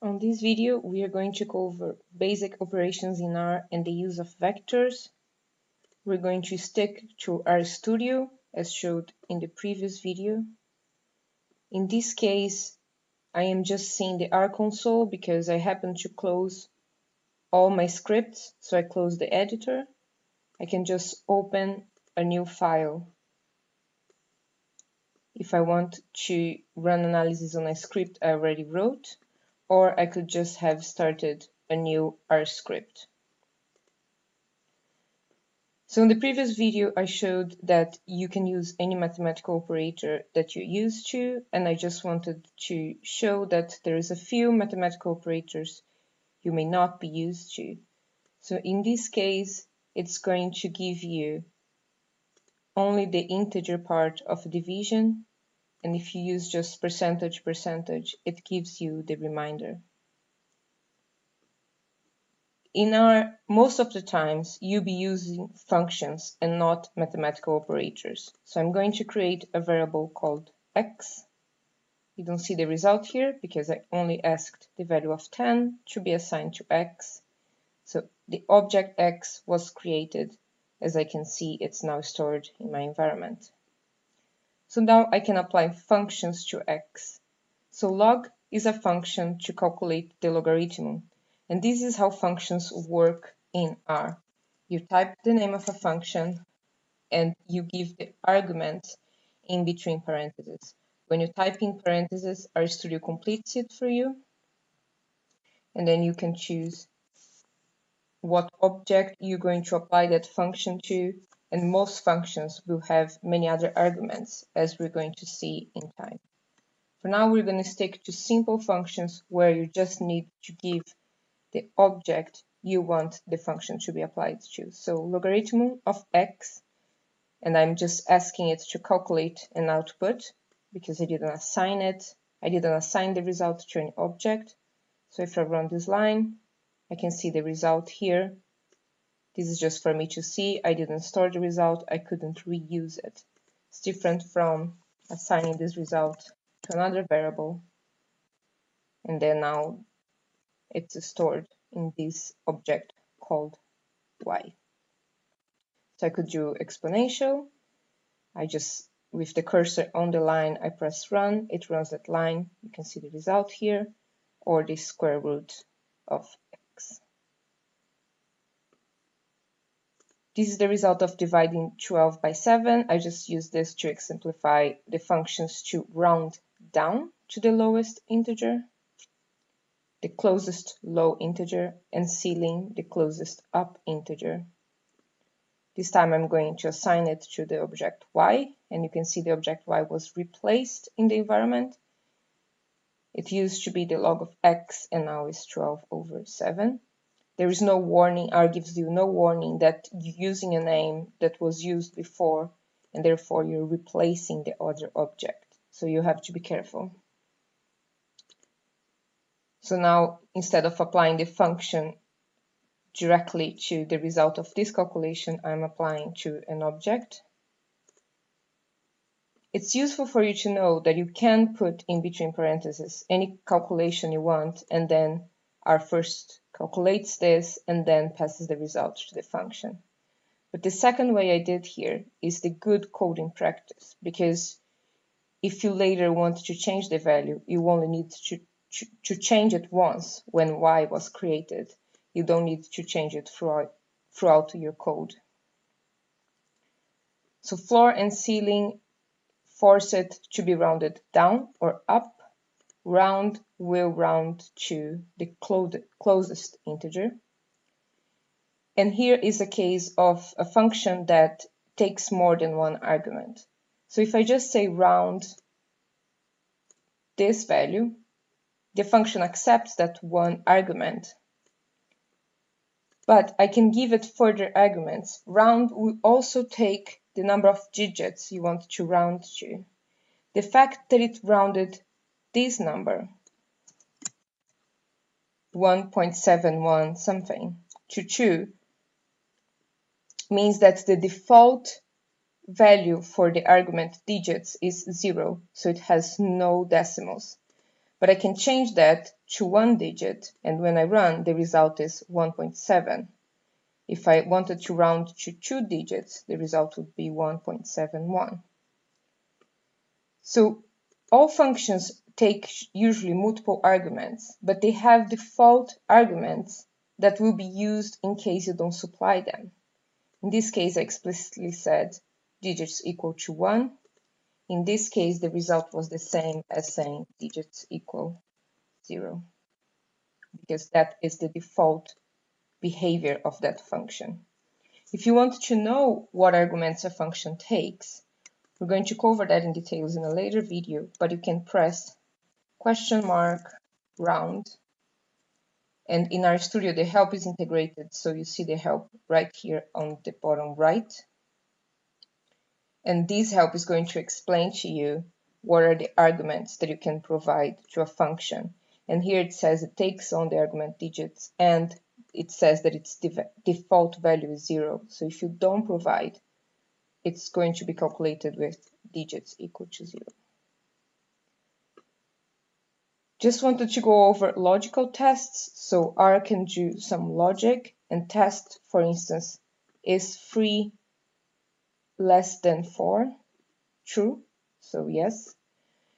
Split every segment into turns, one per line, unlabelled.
On this video, we are going to cover basic operations in R and the use of vectors. We're going to stick to RStudio as showed in the previous video. In this case, I am just seeing the R console because I happen to close all my scripts, so I close the editor. I can just open a new file. If I want to run analysis on a script I already wrote, or I could just have started a new R script. So in the previous video, I showed that you can use any mathematical operator that you're used to, and I just wanted to show that there is a few mathematical operators you may not be used to. So in this case, it's going to give you only the integer part of division, and if you use just percentage, it gives you the remainder. In R, most of the times, you'll be using functions and not mathematical operators. So I'm going to create a variable called x. You don't see the result here because I only asked the value of 10 to be assigned to x. So the object x was created. As I can see, it's now stored in my environment. So now I can apply functions to x. So log is a function to calculate the logarithm. And this is how functions work in R. You type the name of a function and you give the argument in between parentheses. When you type in parentheses, RStudio completes it for you. And then you can choose what object you're going to apply that function to. And most functions will have many other arguments, as we're going to see in time. For now, we're going to stick to simple functions where you just need to give the object you want the function to be applied to. So logarithm of x, and I'm just asking it to calculate an output because I didn't assign it. I didn't assign the result to an object. So if I run this line, I can see the result here. This is just for me to see. I didn't store the result. I couldn't reuse it. It's different from assigning this result to another variable, and then now it's stored in this object called y. So I could do exponential. I just, with the cursor on the line, I press run. It runs that line. You can see the result here, or the square root of x. This is the result of dividing 12 by 7. I just use this to exemplify the functions to round down to the lowest integer, the closest low integer, and ceiling the closest up integer. This time I'm going to assign it to the object y, and you can see the object y was replaced in the environment. It used to be the log of x, and now is 12 over 7. There is no warning. R gives you no warning that you're using a name that was used before, and therefore you're replacing the other object. So you have to be careful. So now, instead of applying the function directly to the result of this calculation, I'm applying to an object. It's useful for you to know that you can put in between parentheses any calculation you want, and then R first calculates this and then passes the result to the function. But the second way I did here is the good coding practice, because if you later want to change the value, you only need to change it once when y was created. You don't need to change it throughout your code. So floor and ceiling force it to be rounded down or up. Round will round to the closest integer. And here is a case of a function that takes more than one argument. So if I just say round this value, the function accepts that one argument, but I can give it further arguments. Round will also take the number of digits you want to round to. The fact that it rounded this number, 1.71 something, to 2, means that the default value for the argument digits is 0, so it has no decimals. But I can change that to 1 digit, and when I run, the result is 1.7. If I wanted to round to 2 digits, the result would be 1.71. So all functions take usually multiple arguments, but they have default arguments that will be used in case you don't supply them. In this case, I explicitly said digits equal to 1. In this case, the result was the same as saying digits equal 0, because that is the default behavior of that function. If you want to know what arguments a function takes, we're going to cover that in details in a later video, but you can press $round, and in RStudio the help is integrated, so you see the help right here on the bottom right. And this help is going to explain to you what are the arguments that you can provide to a function. And here it says it takes on the argument digits, and it says that its default value is 0. So if you don't provide, it's going to be calculated with digits equal to 0. Just wanted to go over logical tests. So R can do some logic and test, for instance, is 3 less than 4 true? So yes.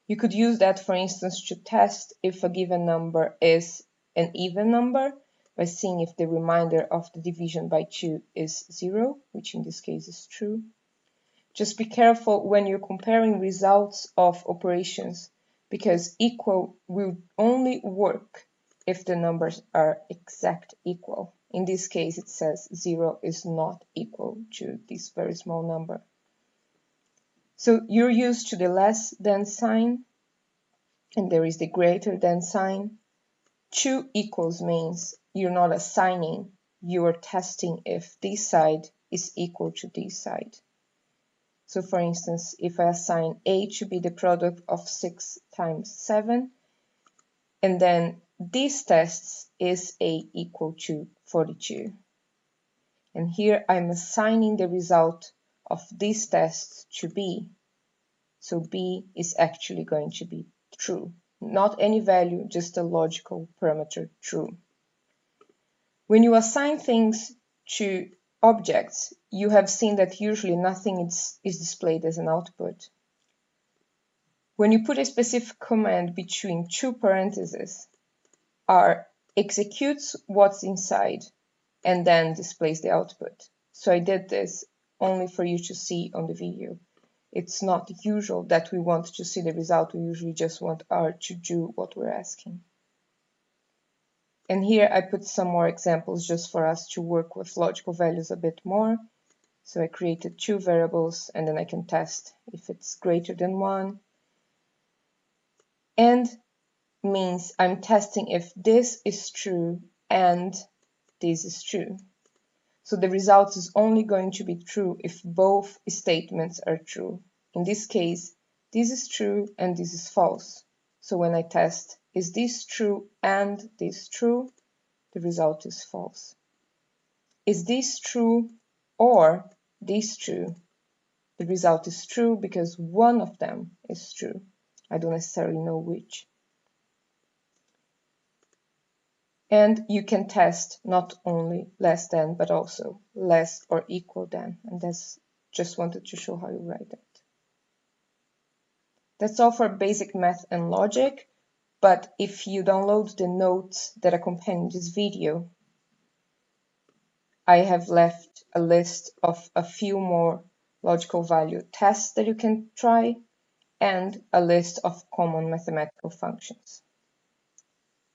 You could use that, for instance, to test if a given number is an even number by seeing if the remainder of the division by 2 is 0, which in this case is true. Just be careful when you're comparing results of operations, because equal will only work if the numbers are exact equal. In this case, it says 0 is not equal to this very small number. So you're used to the less than sign, and there is the greater than sign. 2 equals means you're not assigning, you are testing if this side is equal to this side. So for instance, if I assign A to be the product of 6 times 7, and then this test is A equal to 42. And here I'm assigning the result of this test to B. So B is actually going to be true. Not any value, just a logical parameter true. When you assign things to objects, you have seen that usually nothing is displayed as an output. When you put a specific command between two parentheses, R executes what's inside and then displays the output. So I did this only for you to see on the video. It's not usual that we want to see the result, we usually just want R to do what we're asking. And here I put some more examples just for us to work with logical values a bit more. So I created 2 variables, and then I can test if it's greater than 1. And means I'm testing if this is true and this is true. So the result is only going to be true if both statements are true. In this case, this is true and this is false. So when I test, is this true and this true? The result is false. Is this true or this true? The result is true because one of them is true. I don't necessarily know which. And you can test not only less than, but also less or equal than. And that's just wanted to show how you write that. That's all for basic math and logic. But if you download the notes that accompany this video, I have left a list of a few more logical value tests that you can try and a list of common mathematical functions.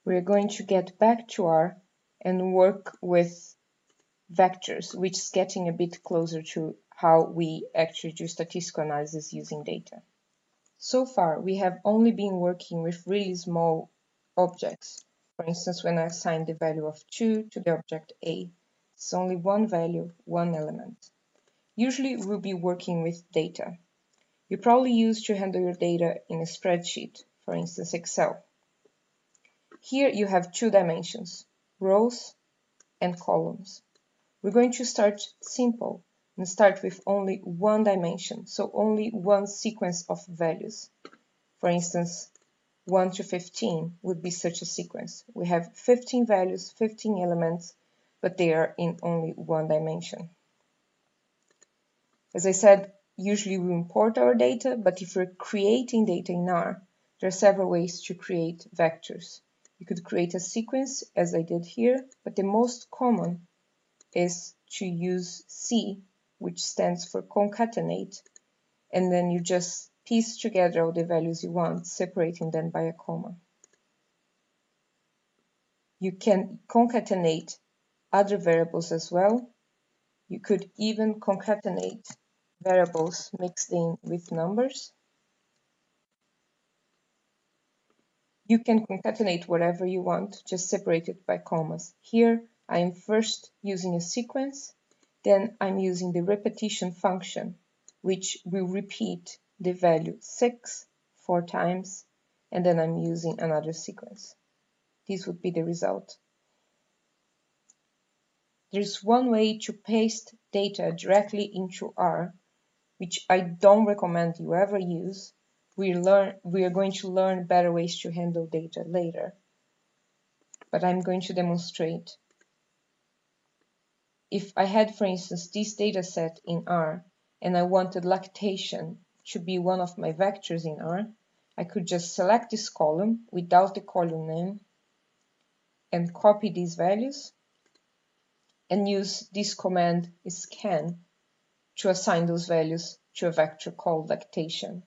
We're going to get back to R and work with vectors, which is getting a bit closer to how we actually do statistical analysis using data. So far, we have only been working with really small objects. For instance, when I assign the value of 2 to the object A, it's only one value, one element. Usually, we'll be working with data. You probably use to handle your data in a spreadsheet, for instance, Excel. Here you have 2 dimensions, rows and columns. We're going to start simple and start with only one dimension, so only one sequence of values. For instance, 1 to 15 would be such a sequence. We have 15 values, 15 elements, but they are in only one dimension. As I said, usually we import our data, but if we're creating data in R, there are several ways to create vectors. You could create a sequence, as I did here, but the most common is to use C, which stands for concatenate, and then you just piece together all the values you want, separating them by a comma. You can concatenate other variables as well. You could even concatenate variables mixed in with numbers. You can concatenate whatever you want, just separate it by commas. Here, I am first using a sequence, then I'm using the repetition function, which will repeat the value 6 4 times, and then I'm using another sequence. This would be the result. There's one way to paste data directly into R, which I don't recommend you ever use. We are going to learn better ways to handle data later, but I'm going to demonstrate. If I had, for instance, this data set in R, and I wanted lactation to be one of my vectors in R, I could just select this column without the column name and copy these values and use this command scan to assign those values to a vector called lactation.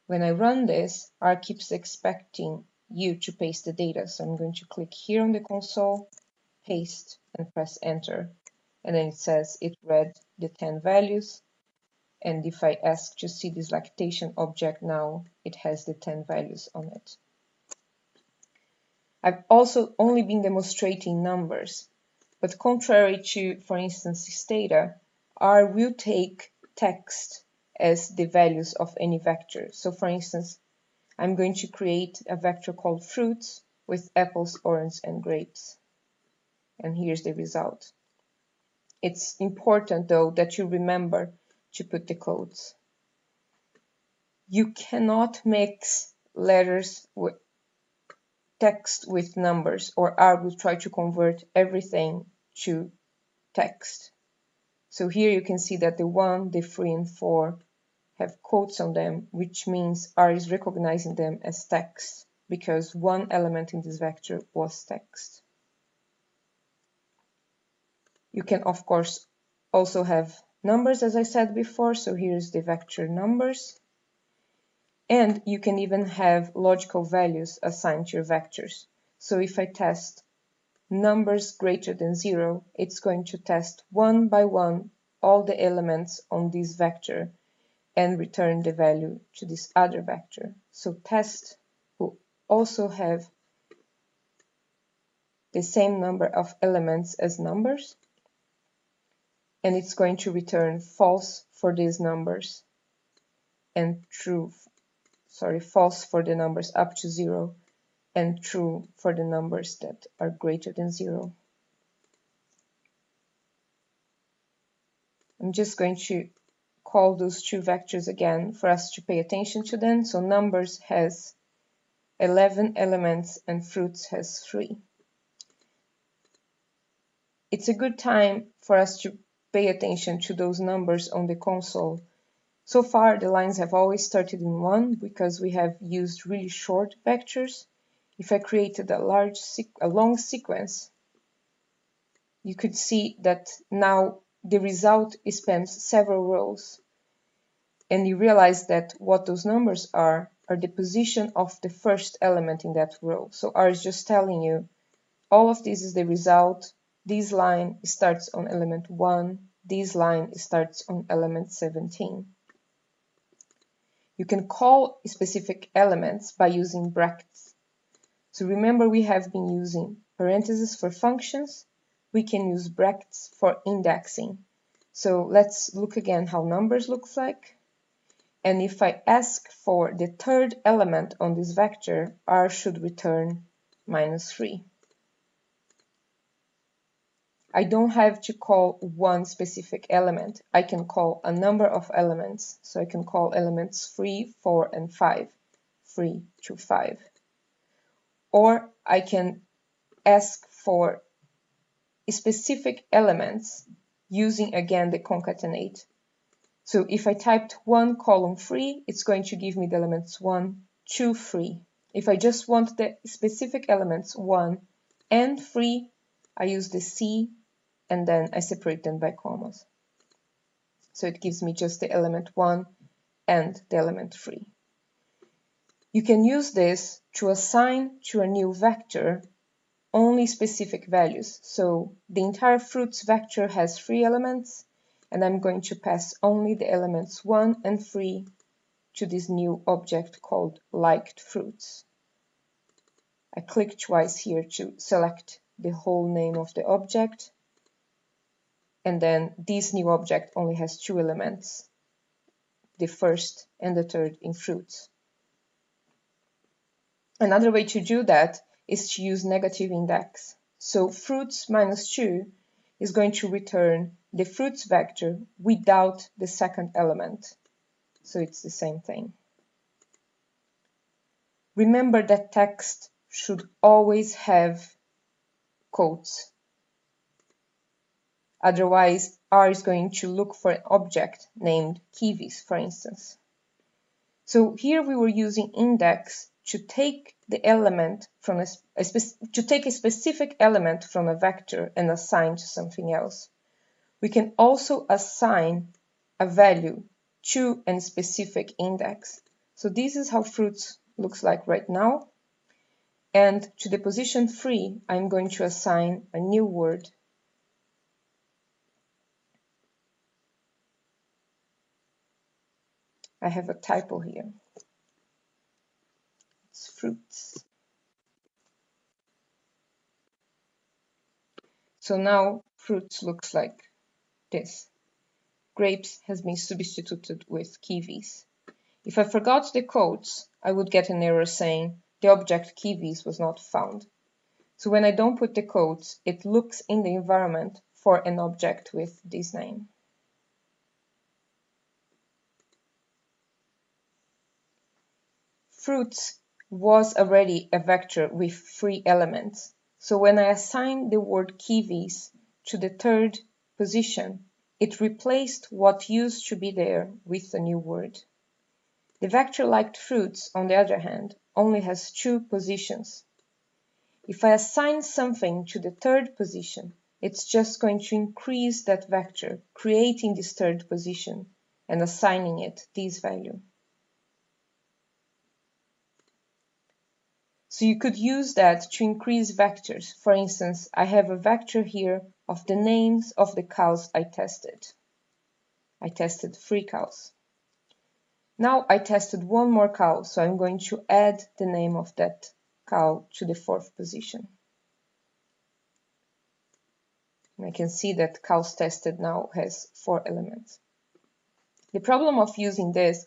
When I run this, R keeps expecting you to paste the data. So I'm going to click here on the console, paste, and press enter. And then it says it read the 10 values. And if I ask to see this lactation object now, it has the 10 values on it. I've also only been demonstrating numbers, but contrary to, for instance, this data, R will take text as the values of any vector. So for instance, I'm going to create a vector called fruits with apples, oranges, and grapes. And here's the result. It's important, though, that you remember to put the codes. You cannot mix letters with text with numbers, or R will try to convert everything to text. So here you can see that the 1, the 3, and 4 have quotes on them, which means R is recognizing them as text, because one element in this vector was text. You can, of course, also have numbers, as I said before, so here's the vector numbers. And you can even have logical values assigned to your vectors. So if I test numbers greater than 0, it's going to test one by one all the elements on this vector and return the value to this other vector. So test will also have the same number of elements as numbers, and it's going to return false for these numbers and false for the numbers up to 0 and true for the numbers that are greater than 0. I'm just going to call those two vectors again for us to pay attention to them. So numbers has 11 elements and fruits has 3. It's a good time for us to pay attention to those numbers on the console. So far, the lines have always started in 1 because we have used really short vectors. If I created a long sequence, you could see that now the result spans several rows. And you realize that what those numbers are the position of the first element in that row. So R is just telling you, all of this is the result. This line starts on element 1. This line starts on element 17. You can call specific elements by using brackets. So remember, we have been using parentheses for functions. We can use brackets for indexing. So let's look again how numbers looks like. And if I ask for the third element on this vector, R should return -3. I don't have to call one specific element. I can call a number of elements. So I can call elements 3, 4, and 5. 3 to 5. Or I can ask for specific elements using again the concatenate. So if I typed 1 column 3, it's going to give me the elements 1, 2, 3. If I just want the specific elements 1 and 3, I use the C and then I separate them by commas. So it gives me just the element 1 and the element 3. You can use this to assign to a new vector only specific values. So the entire fruits vector has 3 elements, and I'm going to pass only the elements 1 and 3 to this new object called liked fruits. I click twice here to select the whole name of the object, and then this new object only has 2 elements, the first and the third in fruits. Another way to do that is to use negative index. So fruits minus 2 is going to return the fruits vector without the second element. So it's the same thing. Remember that text should always have quotes. Otherwise, R is going to look for an object named kiwis, for instance. So here we were using index to take the element from a specific element from a vector and assign to something else. We can also assign a value to a specific index. So this is how fruits looks like right now. And to the position 3, I'm going to assign a new word. I have a typo here. It's fruits. So now fruits looks like this. Grapes has been substituted with kiwis. If I forgot the quotes, I would get an error saying the object kiwis was not found. So when I don't put the quotes, it looks in the environment for an object with this name. Fruits was already a vector with 3 elements. So when I assigned the word kiwis to the third position, it replaced what used to be there with a new word. The vector liked fruits, on the other hand, only has 2 positions. If I assign something to the third position, it's just going to increase that vector, creating this third position and assigning it this value. So you could use that to increase vectors. For instance, I have a vector here of the names of the cows I tested. I tested 3 cows. Now I tested 1 more cow, so I'm going to add the name of that cow to the 4th position. And I can see that cows tested now has 4 elements. The problem of using this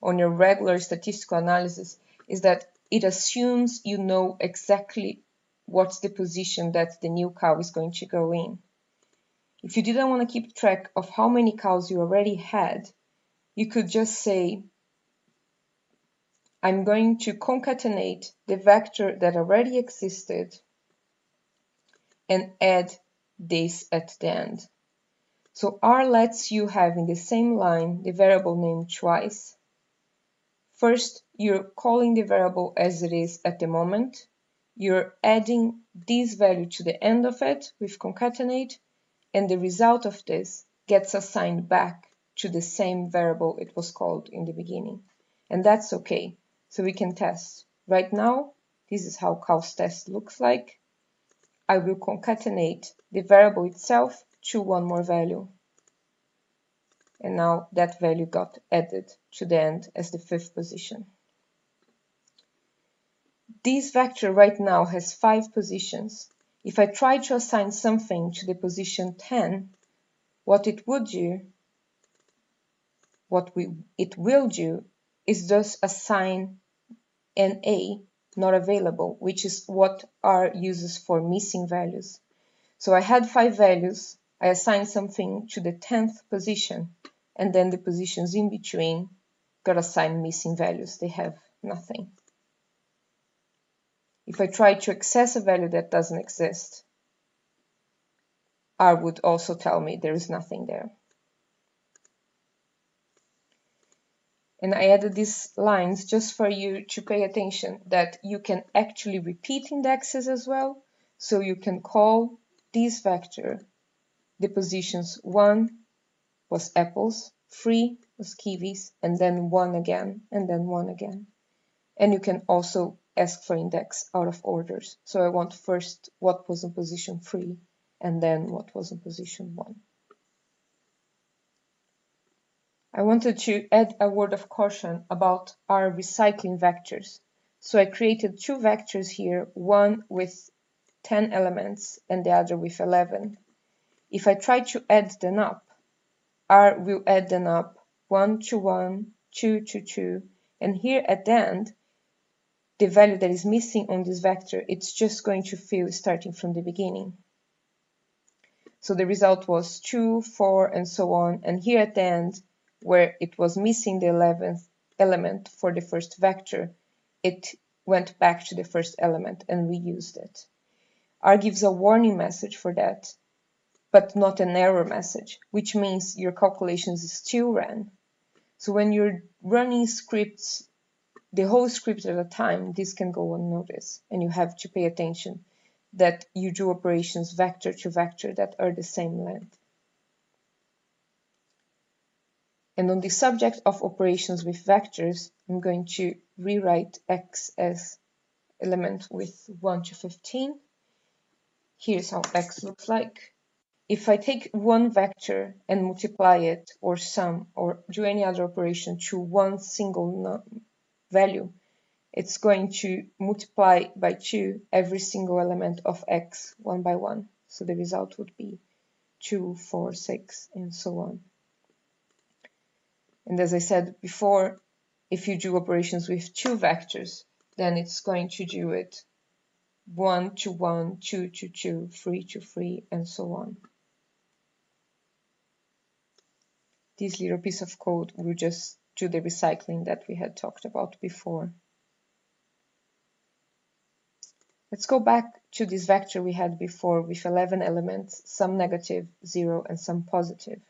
on your regular statistical analysis is that it assumes you know exactly what's the position that the new cow is going to go in. If you didn't want to keep track of how many cows you already had, you could just say, I'm going to concatenate the vector that already existed and add this at the end. So R lets you have in the same line the variable name twice. First, you're calling the variable as it is at the moment. You're adding this value to the end of it with concatenate, and the result of this gets assigned back to the same variable it was called in the beginning. And that's okay. So we can test. Right now, this is how cows test looks like. I will concatenate the variable itself to 1 more value. And now that value got added to the end as the 5th position. This vector right now has 5 positions. If I try to assign something to the position 10, what it will do is just assign an A not available, which is what R uses for missing values. So I had 5 values, I assigned something to the 10th position, and then the positions in between got assigned missing values. They have nothing. If I try to access a value that doesn't exist, R would also tell me there is nothing there. And I added these lines just for you to pay attention that you can actually repeat indexes as well. So you can call this vector, the positions 1 was apples, 3 was kiwis, and then 1 again, and then 1 again. And you can also ask for index out of orders. So I want first what was in position 3, and then what was in position 1. I wanted to add a word of caution about our recycling vectors. So I created two vectors here, one with 10 elements and the other with 11. If I try to add them up, R will add them up 1 to 1, 2 to 2, and here at the end, the value that is missing on this vector, it's just going to fill starting from the beginning. So the result was 2, 4, and so on, and here at the end, where it was missing the 11th element for the first vector, it went back to the first element and reused it. R gives a warning message for that, but not an error message, which means your calculations still ran. So when you're running scripts, the whole script at a time, this can go unnoticed, and you have to pay attention that you do operations vector to vector that are the same length. And on the subject of operations with vectors, I'm going to rewrite x as element with 1 to 15. Here's how x looks like. If I take one vector and multiply it, or sum, or do any other operation to one single value, it's going to multiply by 2 every single element of x one by one. So the result would be 2, 4, 6, and so on. And as I said before, if you do operations with two vectors, then it's going to do it 1 to 1, 2 to 2, 3 to 3, and so on. This little piece of code will just do the recycling that we had talked about before. Let's go back to this vector we had before with 11 elements, some negative, 0, and some positive.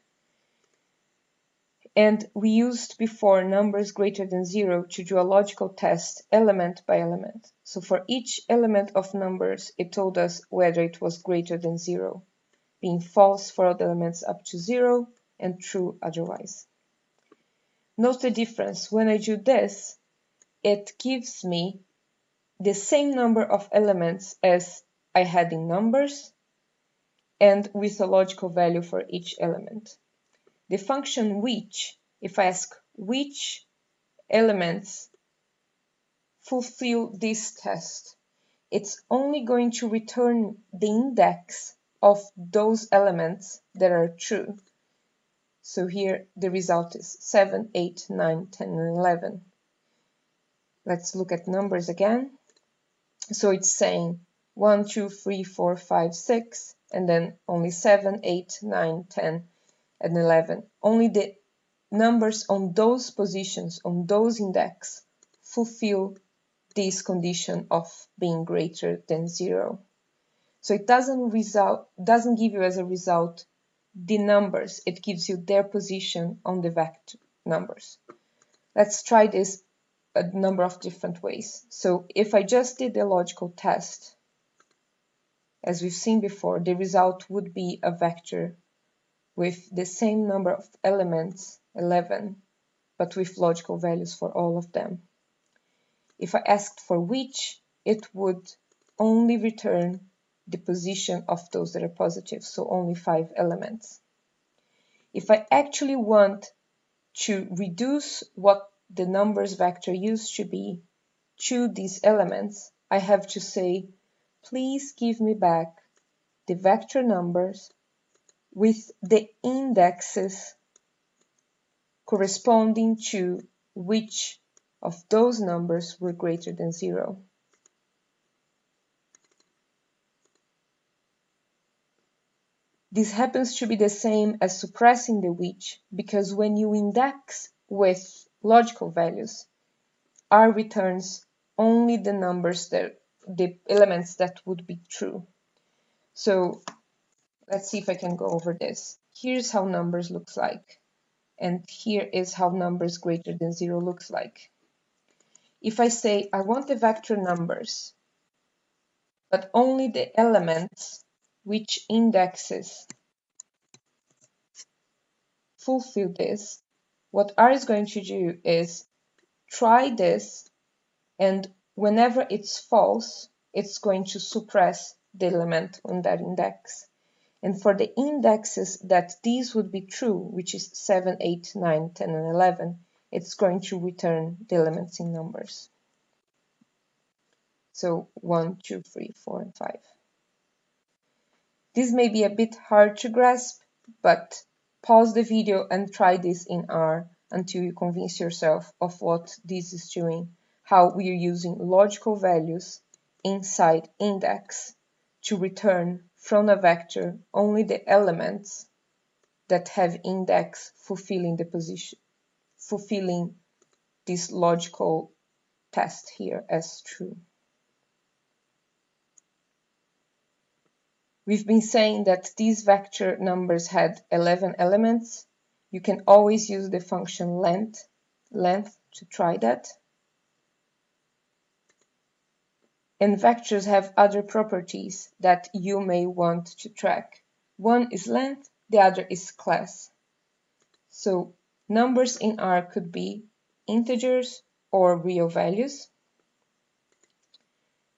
And we used before numbers greater than 0 to do a logical test element by element. So for each element of numbers, it told us whether it was greater than 0, being false for all the elements up to 0 and true otherwise. Note the difference. When I do this, it gives me the same number of elements as I had in numbers and with a logical value for each element. The function which, if I ask which elements fulfill this test, it's only going to return the index of those elements that are true. So here the result is 7, 8, 9, 10, and 11. Let's look at numbers again. So it's saying 1, 2, 3, 4, 5, 6, and then only 7, 8, 9, 10, and 11. Only the numbers on those positions, on those index, fulfill this condition of being greater than 0. So it doesn't give you as a result the numbers, it gives you their position on the vector numbers. Let's try this a number of different ways. So if I just did the logical test, as we've seen before, the result would be a vector with the same number of elements, 11, but with logical values for all of them. If I asked for which, it would only return the position of those that are positive, so only 5 elements. If I actually want to reduce what the numbers vector used to be to these elements, I have to say, please give me back the vector numbers with the indexes corresponding to which of those numbers were greater than 0. This happens to be the same as suppressing the which, because when you index with logical values, R returns only the numbers that the elements that would be true. So let's see if I can go over this. Here's how numbers looks like, and here is how numbers greater than 0 looks like. If I say I want the vector numbers, but only the elements which indexes fulfill this, what R is going to do is try this, and whenever it's false, it's going to suppress the element on that index. And for the indexes that these would be true, which is 7, 8, 9, 10, and 11, it's going to return the elements in numbers. So 1, 2, 3, 4, and 5. This may be a bit hard to grasp, but pause the video and try this in R until you convince yourself of what this is doing, how we are using logical values inside index to return from a vector only the elements that have index fulfilling the position, fulfilling this logical test here as true. We've been saying that these vector numbers had 11 elements. You can always use the function length to try that. And vectors have other properties that you may want to track. One is length, the other is class. So numbers in R could be integers or real values.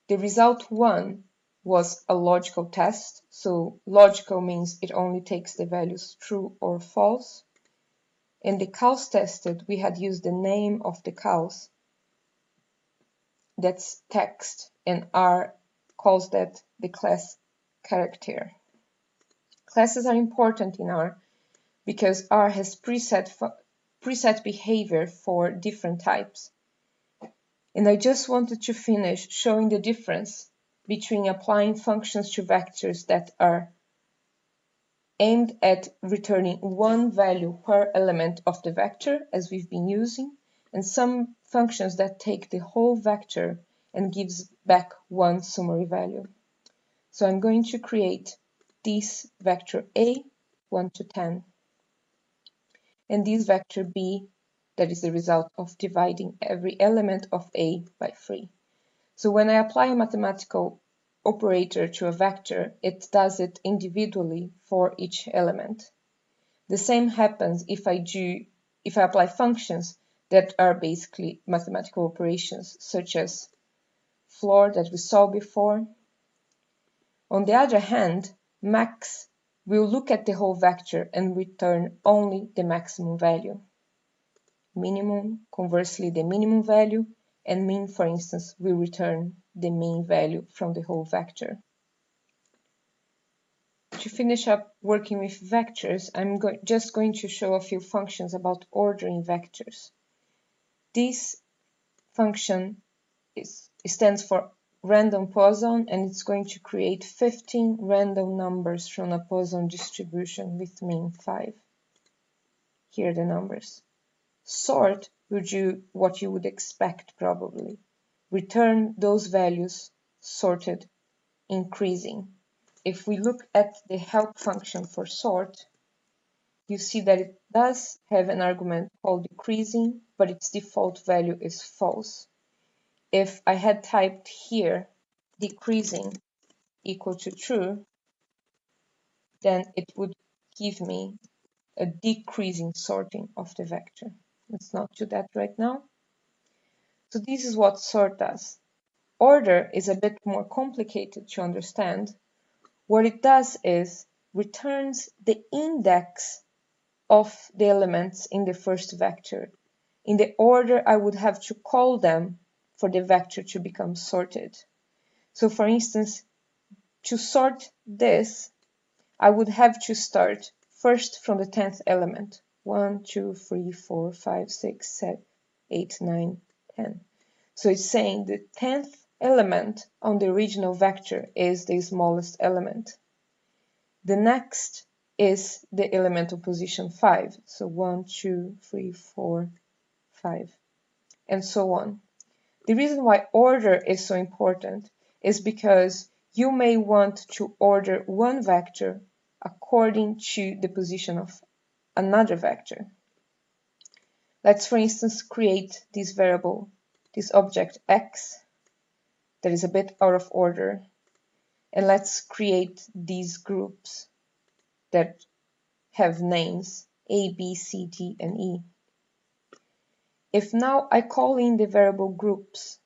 The result 1 was a logical test. So logical means it only takes the values true or false. In the cows tested, we had used the name of the cows. That's text, and R calls that the class character. Classes are important in R because R has preset behavior for different types. And I just wanted to finish showing the difference between applying functions to vectors that are aimed at returning one value per element of the vector, as we've been using, and some functions that take the whole vector and gives back one summary value. So I'm going to create this vector A, 1 to 10, and this vector B, that is the result of dividing every element of A by 3. So when I apply a mathematical operator to a vector, it does it individually for each element. The same happens if I apply functions that are basically mathematical operations, such as floor that we saw before. On the other hand, max will look at the whole vector and return only the maximum value. Minimum, conversely, the minimum value, and min, for instance, will return the mean value from the whole vector. To finish up working with vectors, I'm just going to show a few functions about ordering vectors. This function stands for random Poisson, and it's going to create 15 random numbers from a Poisson distribution with mean 5. Here are the numbers. Sort will do what you would expect probably. Return those values sorted, increasing. If we look at the help function for sort, you see that it does have an argument called decreasing, but its default value is false. If I had typed here decreasing equal to true, then it would give me a decreasing sorting of the vector. Let's not do that right now. So this is what sort does. Order is a bit more complicated to understand. What it does is returns the index of the elements in the first vector in the order I would have to call them for the vector to become sorted. So for instance, to sort this, I would have to start first from the 10th element. 1, 2, 3, 4, 5, 6, 7, 8, 9, 10. So it's saying the 10th element on the original vector is the smallest element. The next is the element of position 5. So 1, 2, 3, 4, 5, and so on. The reason why order is so important is because you may want to order one vector according to the position of another vector. Let's, for instance, create this variable, this object x, that is a bit out of order, and let's create these groups that have names A, B, C, D, and E. If now I call in the variable groups,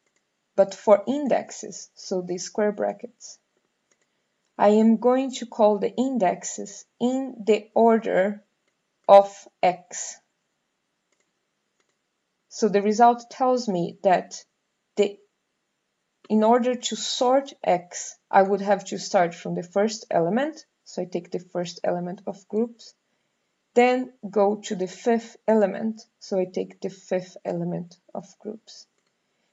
but for indexes, so the square brackets, I am going to call the indexes in the order of x. So the result tells me that in order to sort x, I would have to start from the first element. So I take the first element of groups, then go to the fifth element. So I take the fifth element of groups.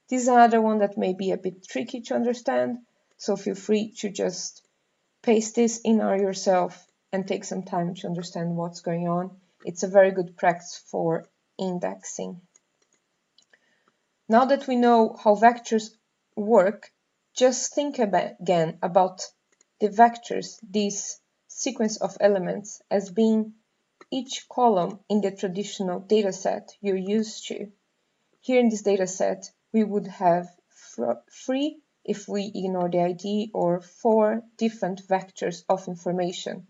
This is another one that may be a bit tricky to understand, so feel free to just paste this in yourself and take some time to understand what's going on. It's a very good practice for indexing. Now that we know how vectors work, just think again about the vectors, this sequence of elements, as being each column in the traditional dataset you're used to. Here in this dataset, we would have 3 if we ignore the ID, or 4 different vectors of information.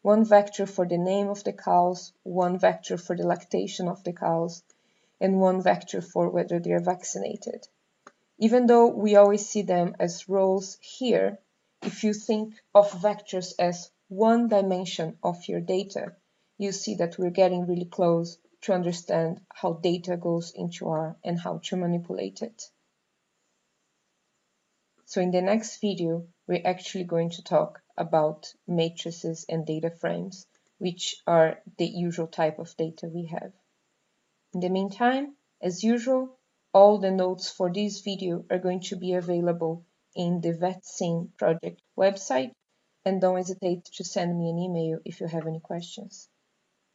One vector for the name of the cows, one vector for the lactation of the cows, and one vector for whether they are vaccinated. Even though we always see them as rows here, if you think of vectors as one dimension of your data, you see that we're getting really close to understand how data goes into R and how to manipulate it. So in the next video, we're actually going to talk about matrices and data frames, which are the usual type of data we have. In the meantime, as usual, all the notes for this video are going to be available in the VetSim project website, and don't hesitate to send me an email if you have any questions.